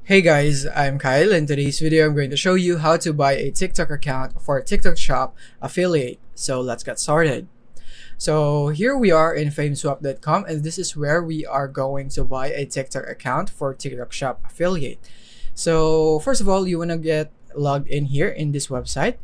Hey guys, I'm Kyle. In today's video, I'm going to show you how to buy a TikTok account for TikTok Shop affiliate. So let's get started. So here we are in fameswap.com, and this is where we are going to buy a TikTok account for TikTok Shop affiliate. So first of all, you want to get logged in here in this website.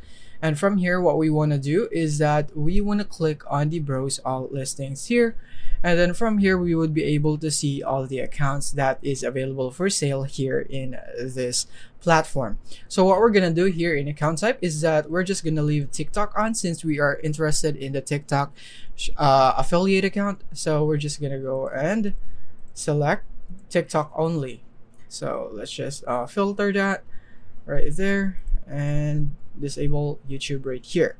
And from here, what we want to do is that we want to click on the browse all listings here. And then from here, we would be able to see all the accounts that is available for sale here in this platform. So what we're going to do here in account type is that we're just going to leave TikTok on since we are interested in the TikTok affiliate account. So we're just going to go and select TikTok only. So let's just filter that right there and disable YouTube right here.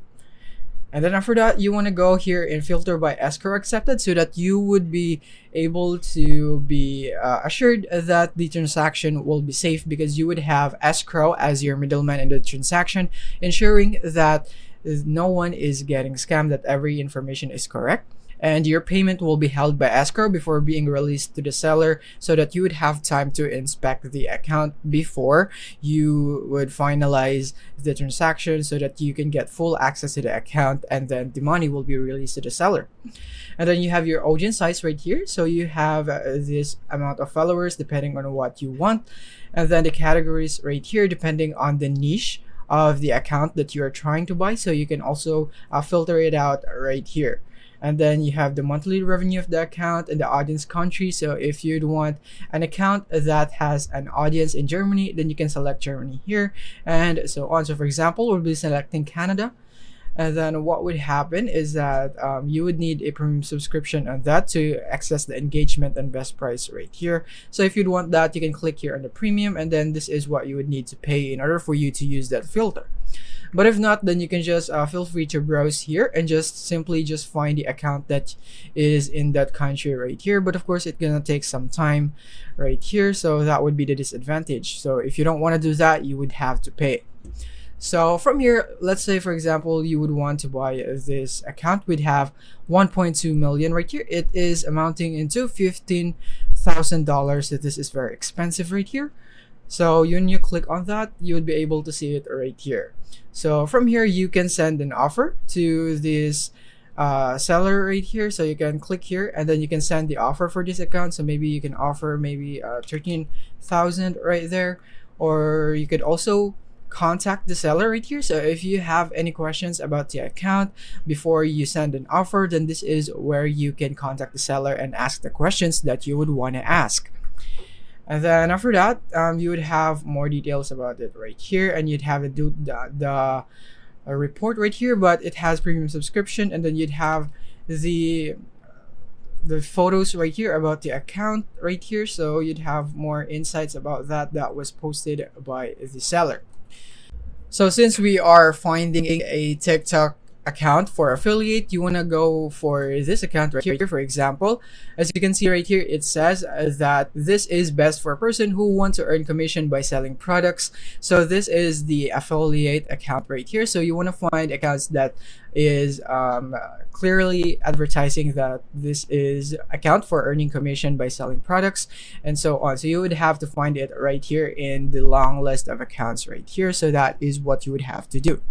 And then after that, you want to go here and filter by escrow accepted so that you would be able to be assured that the transaction will be safe, because you would have escrow as your middleman in the transaction, ensuring that no one is getting scammed, that every information is correct. And your payment will be held by escrow before being released to the seller so that you would have time to inspect the account before you would finalize the transaction so that you can get full access to the account, and then the money will be released to the seller. And then you have your audience size right here. So you have this amount of followers depending on what you want. And then the categories right here depending on the niche of the account that you are trying to buy. So you can also filter it out right here. And then you have the monthly revenue of the account and the audience country. So if you'd want an account that has an audience in Germany, then you can select Germany here and so on. So for example, we'll be selecting Canada. And then what would happen is that you would need a premium subscription on that to access the engagement and best price right here. So if you'd want that, you can click here on the premium, and then this is what you would need to pay in order for you to use that filter. But if not, then you can just feel free to browse here and just simply just find the account that is in that country right here. But of course, it's gonna take some time right here, so that would be the disadvantage. So if you don't want to do that, you would have to pay. So from here, let's say for example, you would want to buy this account. We'd have 1.2 million right here. It is amounting into $15,000. So this is very expensive right here. So when you click on that, you would be able to see it right here. So from here, you can send an offer to this seller right here. So you can click here and then you can send the offer for this account. So maybe you can offer maybe 13,000 right there, or you could also contact the seller right here. So if you have any questions about the account before you send an offer, then this is where you can contact the seller and ask the questions that you would want to ask. And then after that, you would have more details about it right here, and you'd have the report right here, but it has premium subscription. And then you'd have the photos right here about the account right here, so you'd have more insights about that was posted by the seller. So since we are finding a TikTok account for affiliate, you want to go for this account right here. For example, as you can see right here, it says that this is best for a person who wants to earn commission by selling products. So this is the affiliate account right here. So you want to find accounts that is clearly advertising that this is account for earning commission by selling products and so on. So you would have to find it right here in the long list of accounts right here. So that is what you would have to do.